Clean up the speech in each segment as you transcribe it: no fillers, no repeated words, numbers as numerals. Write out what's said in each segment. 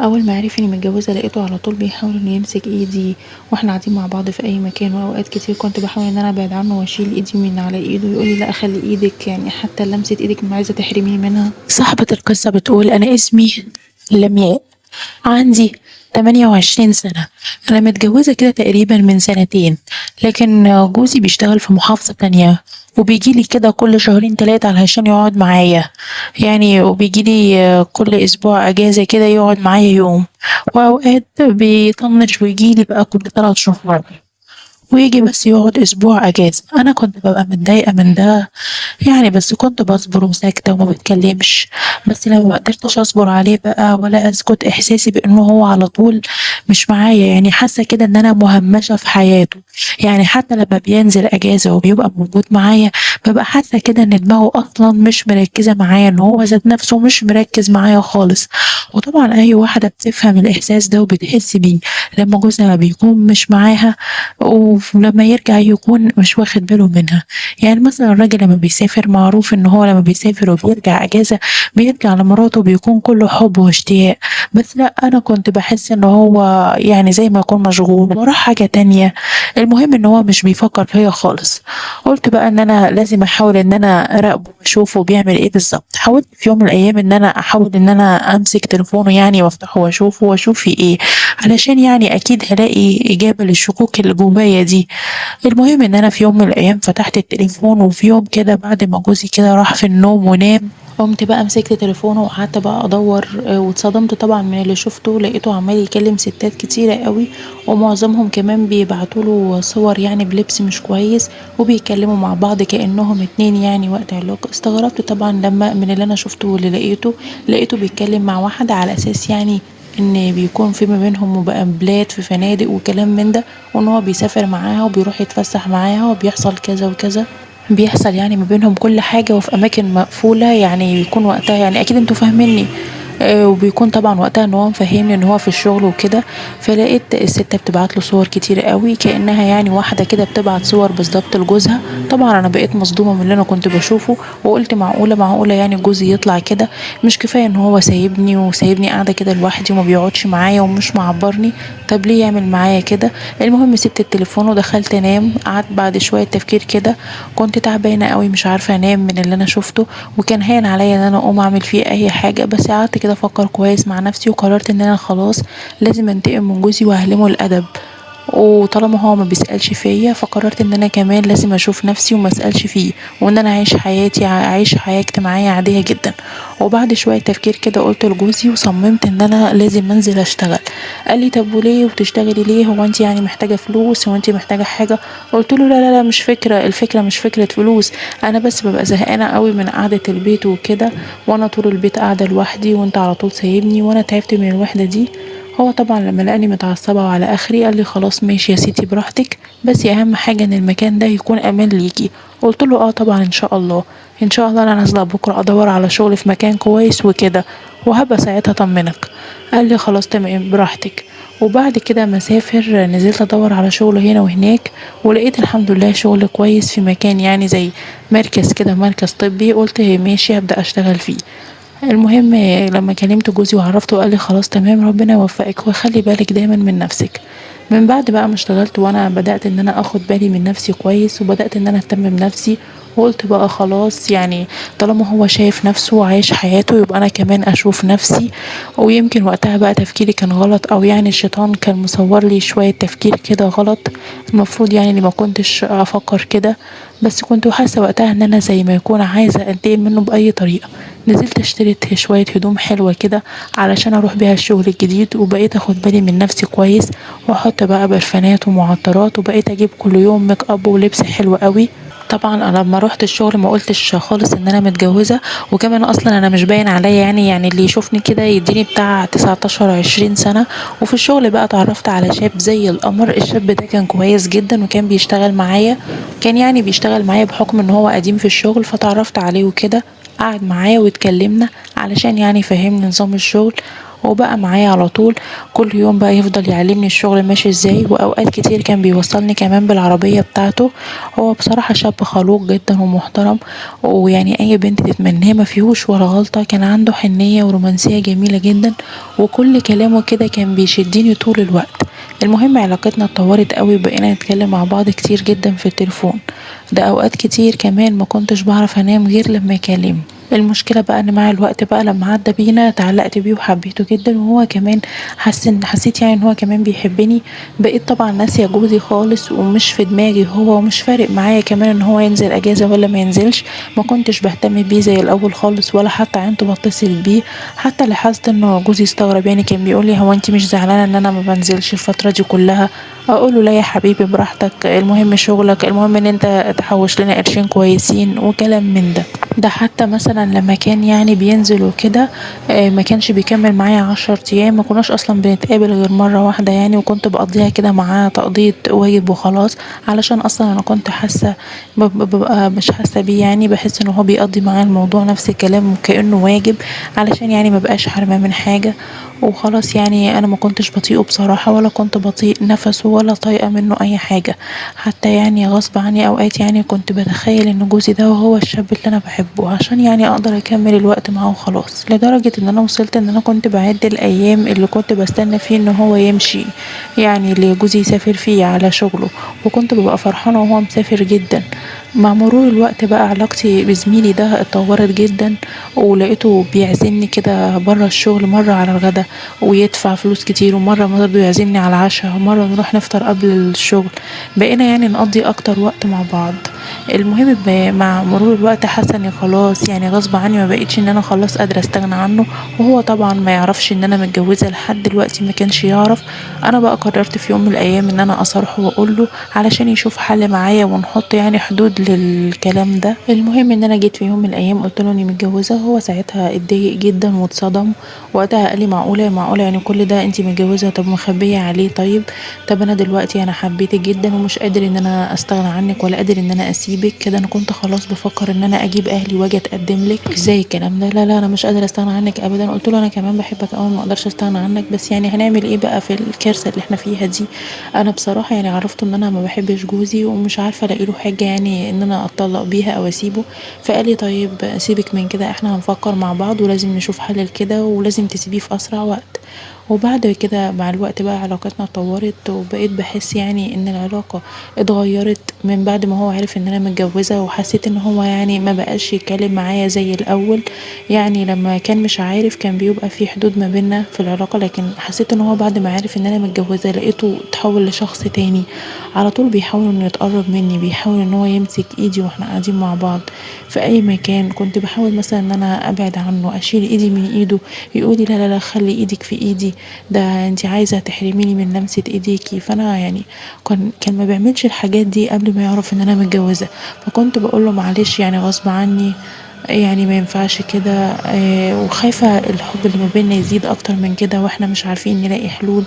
اول ما عرف اني متجوزه لقيته على طول بيحاول انه يمسك ايدي واحنا قاعدين مع بعض في اي مكان، واوقات كتير كنت بحاول ان انا ابعد عنه واشيل ايدي من على ايده، يقولي لا خلي ايدك، يعني حتى لمسه ايدك ما عايزه تحرميني منها. صاحبة القصة بتقول أنا اسمي لمياء، عندي 28 سنة. أنا متجوزة كده تقريبا من سنتين، لكن جوزي بيشتغل في محافظة تانية وبيجيلي كده كل شهرين تلاتة علشان يقعد معايا، يعني وبيجيلي كل أسبوع أجازة كده يقعد معايا يوم، وأوقات بيطنش ويجيلي بقى كل 3 شهور ويجي بس يقعد أسبوع أجازة. أنا كنت ببقى متضايقة من ده يعني، بس كنت باصبر وساكتة وما باتكلمش. بس لما ما قدرتش أصبر عليه بقى ولا أسكت، إحساسي بإنه هو على طول مش معايا، يعني حاسة كده إن أنا مهمشة في حياته. يعني حتى لما بينزل أجازة وبيبقى موجود معايا ببقى حاسة كده إن دماغه أصلا مش مركزة معايا، إن هو ذات نفسه مش مركز معايا خالص. وطبعا أي واحدة بتفهم الإحساس ده وبتحس بيه لما جوزها بيكون مش معاها، ولما يرجع يكون مش واخد باله منها. يعني مثلا الراجل لما بيسافر معروف ان هو لما بيسافر وبيرجع اجازة بيرجع لمراته بيكون كله حب واشتياق، بس لا انا كنت بحس ان هو يعني زي ما يكون مشغول وراه حاجة تانية. المهم ان هو مش بيفكر فيا خالص. قلت بقى ان انا لازم احاول ان انا اراقبه واشوفه بيعمل ايه بالظبط. حاولت في يوم من الايام ان انا احاول ان انا امسك تليفونه يعني وافتحه واشوفه واشوف فيه ايه، علشان يعني اكيد هلاقي اجابة للشكوك اللي جوايا دي. المهم ان انا في يوم من الايام فتحت التليفون، وفي يوم كده بعد ما جوزي كده راح في النوم ونام قمت بقى مسكت تليفونه وقعدت بقى ادور، واتصدمت طبعا من اللي شفته. لقيته عمال يكلم ستات كتيرة قوي، ومعظمهم كمان بيبعتوا له صور يعني بلبس مش كويس، وبيكلموا مع بعض كأنهم اتنين يعني وقت علاقة. استغربت طبعا لما من اللي انا شفته واللي لقيته بيتكلم مع واحدة على اساس يعني ان بيكون في ما بينهم مقابلات في فنادق وكلام من ده، وان هو بيسافر معاها وبيروح يتفسح معاها وبيحصل كذا وكذا، بيحصل يعني ما بينهم كل حاجة وفي أماكن مقفولة، يعني بيكون وقتها يعني أكيد انتوا فاهميني. وبيكون طبعا وقتها ان هو مفهمني ان هو في الشغل وكده. فلقيت الست بتبعت له صور كتير قوي كأنها يعني واحدة كده بتبعت صور بالظبط لجوزها. طبعا انا بقيت مصدومة من اللي انا كنت بشوفه، وقلت معقولة يعني جوزي يطلع كده؟ مش كفاية ان هو سايبني وسايبني قاعدة كده لوحدي وما بيقعدش معايا ومش معبرني؟ طب ليه يعمل معايا كده؟ المهم سبت التليفون ودخلت انام. قعدت بعد شوية تفكير كده، كنت تعبانة قوي مش عارفة انام من اللي انا شفته، وكان هين عليا ان انا اقوم اعمل فيه اي حاجة. بس قعدت كده افكر كويس مع نفسي وقررت ان انا خلاص لازم انتقم من جوزي واعلمه الادب. وطالما هو ما بيسألش فيا فقررت ان انا كمان لازم اشوف نفسي وما اسألش فيه، وان انا اعيش حياتي، اعيش حياة اجتماعية عادية جدا. وبعد شوية تفكير كده قلت لجوزي وصممت ان انا لازم انزل اشتغل. قال لي طب وليه وبتشتغلي ليه؟ هو انت يعني محتاجة فلوس؟ هو انت محتاجة حاجة؟ قلت له لا مش فكرة، الفكرة مش فكرة فلوس، انا بس ببقى زهقانة قوي من قعدة البيت وكده، وانا طول البيت قاعدة لوحدي وانت على طول سايبني وانا تعبت من الوحدة دي. هو طبعا لما لقاني متعصبة وعلى اخري قال لي خلاص ماشي يا ستي براحتك، بس اهم حاجة ان المكان ده يكون امان ليكي. قلت له اه طبعا ان شاء الله. ان شاء الله انا نازلة بكرة ادور على شغل في مكان كويس وكده، وهبقى ساعتها اطمنك. قال لي خلاص تمام براحتك. وبعد كده مسافر نزلت ادور على شغل هنا وهناك، ولقيت الحمد لله شغل كويس في مكان يعني زي مركز كده، مركز طبي. قلت ماشي هبدأ اشتغل فيه. المهم لما كلمت جوزي وعرفته قال لي خلاص تمام ربنا يوفقك وخلي بالك دايما من نفسك. من بعد بقى ما اشتغلت وانا بدأت ان انا اخد بالي من نفسي كويس، وبدأت ان انا اهتم بنفسي. وقلت بقى خلاص يعني طالما هو شايف نفسه وعايش حياته يبقى انا كمان اشوف نفسي. ويمكن وقتها بقى تفكيري كان غلط، او يعني الشيطان كان مصور لي شوية تفكير كده غلط. المفروض يعني اني ما كنتش افكر كده، بس كنت حاسة وقتها ان انا زي ما يكون عايزة انتقم منه بأي طريقة. نزلت اشتريت شوية هدوم حلوة كده علشان اروح بيها الشغل الجديد، وبقيت اخد بالي من نفسي كويس، واحط بقى برفانات ومعطرات، وبقيت اجيب كل يوم ميك اب ولبس حلو قوي. طبعا انا لما روحت الشغل ما قلتش خالص ان انا متجوزة، وكمان اصلا انا مش باين عليا يعني اللي يشوفني كده يديني بتاع 19 20 سنة. وفي الشغل بقى اتعرفت على شاب زي القمر. الشاب ده كان كويس جدا وكان بيشتغل معايا، كان يعني بيشتغل معايا بحكم ان هو قديم في الشغل، فتعرفت عليه وكده. قعد معايا واتكلمنا علشان يعني فهمني نظام الشغل. وبقى معايا على طول. كل يوم بقى يفضل يعلمني الشغل ماشي ازاي، واوقات كتير كان بيوصلني كمان بالعربية بتاعته. هو بصراحة شاب خلوق جدا ومحترم، ويعني اي بنت تتمناه، ما فيهوش ولا غلطة. كان عنده حنية ورومانسية جميلة جدا، وكل كلامه كده كان بيشدني طول الوقت. المهم علاقتنا اتطورت قوي، بقينا نتكلم مع بعض كتير جدا في التليفون. ده اوقات كتير كمان ما كنتش بعرف انام غير لما يكلمني. المشكلة بقى ان مع الوقت بقى لما عدى بينا اتعلقت بيه وحبيته جدا، وهو كمان حسيت يعني ان هو كمان بيحبني. بقيت طبعا ناسية جوزي خالص، ومش في دماغي هو، ومش فارق معايا كمان ان هو ينزل اجازة ولا ما ينزلش. ما كنتش بهتم بيه زي الاول خالص، ولا حتى عنده بتصل بيه. حتى لاحظت انه جوزي استغرب، يعني كان بيقولي هو انتي مش زعلانة ان انا ما بنزلش الفترة دي كلها؟ اقوله لا يا حبيبي براحتك، المهم شغلك، المهم ان انت تحوش لنا قرشين كويسين وكلام من ده. ده حتى مثلا لما كان يعني بينزل وكده، ما كانش بيكمل معايا 10 ايام. ما كناش اصلا بنتقابل غير مرة واحدة يعني، وكنت بقضيها كده معاه تقضية واجب وخلاص. علشان اصلا انا كنت حاسة ببقى مش حاسة بيه، يعني بحس ان هو بيقضي معايا الموضوع نفس الكلام وكأنه واجب، علشان يعني ما بقاش حرمة من حاجة وخلاص. يعني انا ما كنتش بطيئه بصراحة، ولا كنت بطيء نفسه، ولا طايقة منه اي حاجة. حتى يعني غصب عني اوقات يعني كنت بتخيل ان جوزي ده هو الشاب اللي انا بحبه، عشان يعني اقدر اكمل الوقت معاه وخلاص. لدرجة ان انا وصلت ان انا كنت بعد الايام اللي كنت بستنى فيه ان هو يمشي، يعني اللي جوزي يسافر فيه على شغله. وكنت ببقى فرحانة وهو مسافر جدا. مع مرور الوقت بقى علاقتي بزميلي ده اتطورت جدا، ولقيته بيعزمني كده بره الشغل مرة على الغدا ويدفع فلوس كتير، ومرة برضه يعزمني على العشاء، ومرة نروح نفطر قبل الشغل. بقينا يعني نقضي اكتر وقت مع بعض. المهم مع مرور الوقت حاسه اني خلاص يعني غصب عني ما بقيتش ان انا خلاص قادره استغنى عنه. وهو طبعا ما يعرفش ان انا متجوزه لحد دلوقتي، ما كانش يعرف. انا بقى قررت في يوم من الايام ان انا اصارحه واقول له، علشان يشوف حل معايا ونحط يعني حدود للكلام ده. المهم ان انا جيت في يوم من الايام قلت له اني متجوزه. هو ساعتها اتضايق جدا واتصدم، وقتها قال لي معقوله يعني كل ده انتي متجوزه؟ طب مخبيه عليه؟ طب انا دلوقتي انا حبيتك جدا ومش قادر ان انا استغنى عنك، ولا قادر ان انا اسيبك كده. انا كنت خلاص بفكر ان انا اجيب اهلي واجي اتقدم لك. ازاي الكلام ده؟ لا لا، انا مش قادر استغنى عنك ابدا. قلت له انا كمان بحبك قوي، ما اقدرش استغنى عنك، بس يعني هنعمل ايه بقى في الكارثه اللي احنا فيها دي؟ انا بصراحه يعني عرفت ان انا ما بحبش جوزي، ومش عارفه الاقي له حاجه يعني ان انا اتطلق بيها او اسيبه. فقال لي طيب سيبك من كده، احنا هنفكر مع بعض ولازم نشوف حل لكده، ولازم تسيبيه في اسرع وقت. وبعد كده مع الوقت بقى علاقتنا اتطورت، وبقيت بحس يعني ان العلاقة اتغيرت من بعد ما هو عرف ان انا متجوزة. وحسيت ان هو يعني ما بقاش يتكلم معايا زي الاول. يعني لما كان مش عارف كان بيبقى في حدود ما بيننا في العلاقة، لكن حسيت ان هو بعد ما عرف ان انا متجوزة لقيته اتحول لشخص تاني. على طول بيحاول انه يتقرب مني، بيحاول ان هو يمسك ايدي واحنا قاعدين مع بعض في اي مكان. كنت بحاول مثلا ان انا ابعد عنه، اشيل ايدي من ايده، يقولي لا لا لا خلي ايدك في ايدي، ده انتي عايزة تحرميني من لمسة ايديكي. فانا يعني كان ما بيعملش الحاجات دي قبل ما يعرف ان انا متجوزة. فكنت بقوله معلش يعني غصب عني، يعني ما ينفعش كده. وخايفة الحب اللي ما بيننا يزيد اكتر من كده واحنا مش عارفين نلاقي حلول.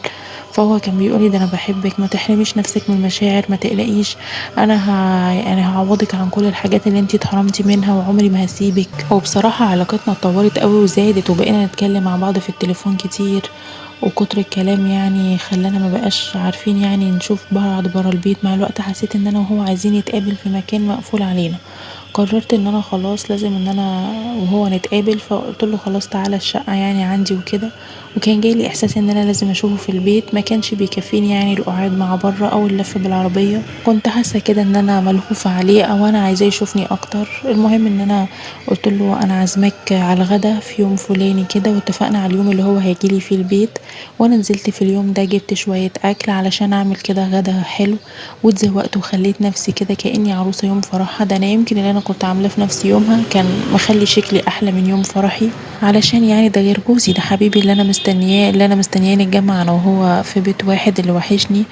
فهو كان بيقولي ده انا بحبك، ما تحرميش نفسك من المشاعر، ما تقلقيش، انا يعني هعوضك عن كل الحاجات اللي انتي اتحرمتي منها، وعمري ما هسيبك. وبصراحة علاقتنا اتطورت قوي وزادت، وبقينا نتكلم مع بعض في التليفون كتير. وكتر الكلام يعني خلانا ما بقاش عارفين يعني نشوف بعض برا البيت. مع الوقت حسيت ان انا وهو عايزين نتقابل في مكان مقفول علينا. قررت ان انا خلاص لازم ان انا وهو نتقابل. فقلت له خلاص تعالى الشقة يعني عندي وكده. وكان جاي لي احساس ان انا لازم اشوفه في البيت، ما كانش بيكفيني يعني القعاد مع بره او اللف بالعربية. كنت حاسة كده ان انا ملهوفة عليه، او انا عايزاه يشوفني اكتر. المهم ان انا قلت له انا عازمك على الغدا في يوم فلاني كده، واتفقنا على اليوم اللي هو هيجيلي فيه البيت. وانا نزلت في اليوم ده جبت شوية اكل علشان اعمل كده غدا حلو، واتزوقت وخليت نفسي كده كأني عروسة يوم فرحها. ده انا يمكن اللي انا كنت عاملاه في نفسي يومها كان مخلي شكلي احلى من يوم فرحي. علشان يعني ده غير جوزي، ده حبيبي اللي انا مستنياه نتجمع انا وهو في بيت واحد اللي وحشني،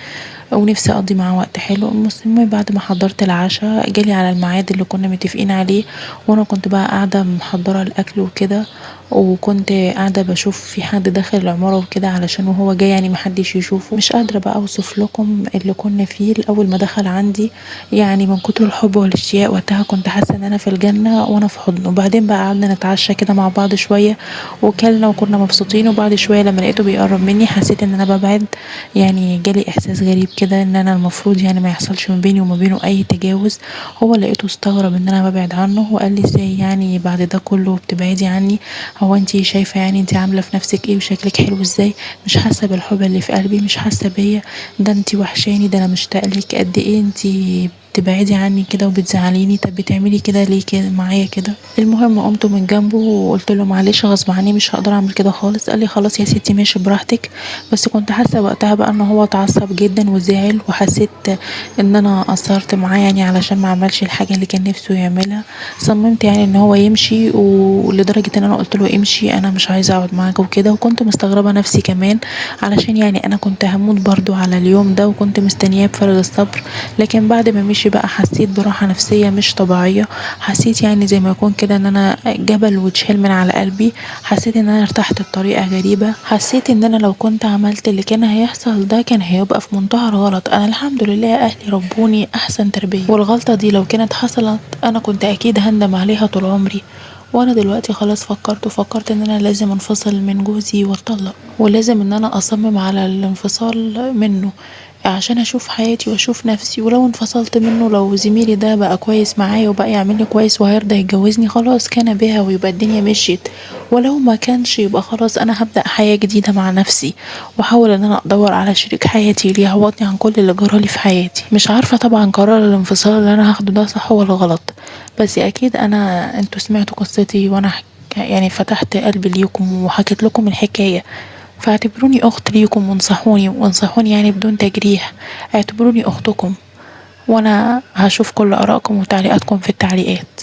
ونفسي اقضي معاه وقت حلو. المهم بعد ما حضرت العشاء جالي على الميعاد اللي كنا متفقين عليه، وانا كنت بقى قاعده محضره الاكل وكده. وكنت قاعدة بشوف في حد داخل العمارة وكده علشان وهو جاي يعني محدش يشوفه. مش قادرة بقى اوصف لكم اللي كنا فيه اول ما دخل عندي، يعني من كتر الحب والاشتياق وقتها كنت حاسة ان انا في الجنة وانا في حضنه. وبعدين بقى قعدنا نتعشى كده مع بعض شوية وكلنا وكنا مبسوطين. وبعد شوية لما لقيته بيقرب مني حسيت ان انا ببعد، يعني جالي احساس غريب كده ان انا المفروض يعني ما يحصلش ما بيني وما بينه اي تجاوز. هو لقيته استغرب ان انا ببعد عنه وقال لي ازاي يعني بعد ده كله بتبعدي عني؟ هو انتي شايفة يعني انتي عاملة في نفسك ايه وشكلك حلو ازاي؟ مش حاسة بالحب اللي في قلبي؟ مش حاسة بيا؟ ده انتي وحشاني، ده انا مشتاق لك قد ايه انتي بتبعدي عني كده وبتزعليني. طب بتعملي كده ليه كده معايا كده؟ المهم قمت من جنبه وقلت له معلش غصب عني مش هقدر اعمل كده خالص. قال لي خلاص يا ستي ماشي براحتك. بس كنت حاسه وقتها بقى ان هو اتعصب جدا وزعل، وحسيت ان انا قصرت معاه يعني علشان ما عملش الحاجه اللي كان نفسه يعملها. صممت يعني ان هو يمشي، ولدرجه ان انا قلت له امشي انا مش عايزه اقعد معاك وكده. وكنت مستغربه نفسي كمان علشان يعني انا كنت هموت برضو على اليوم ده وكنت مستنياه بفارغ الصبر. لكن بعد ما مشي بقى حسيت براحه نفسيه مش طبيعيه. حسيت يعني زي ما يكون كده ان انا جبل واتشال من على قلبي. حسيت ان انا ارتحت بطريقه غريبه. حسيت ان انا لو كنت عملت اللي كان هيحصل ده كان هيبقى في منتهى الغلط. انا الحمد لله اهلي ربوني احسن تربيه، والغلطه دي لو كانت حصلت انا كنت اكيد هندم عليها طول عمري. وانا دلوقتي خلاص فكرت ان انا لازم انفصل من جوزي واتطلق، ولازم ان انا اصمم على الانفصال منه عشان اشوف حياتي واشوف نفسي. ولو انفصلت منه، لو زميلي ده بقى كويس معايا وبقى يعملني كويس وهيرضى يتجوزني، خلاص كان بها ويبقى الدنيا مشيت. ولو ما كانش يبقى خلاص انا هبدأ حياة جديدة مع نفسي، واحاول ان انا ادور على شريك حياتي اللي يعوضني عن كل اللي جرالي في حياتي. مش عارفة طبعا قرار الانفصال اللي انا هاخده ده صح ولا غلط، بس اكيد انتوا سمعتوا قصتي وانا يعني فتحت قلبي ليكم وحكيت لكم الحكاية. فاعتبروني اخت ليكم وانصحوني يعني بدون تجريح. اعتبروني اختكم، وانا هشوف كل ارائكم وتعليقاتكم في التعليقات.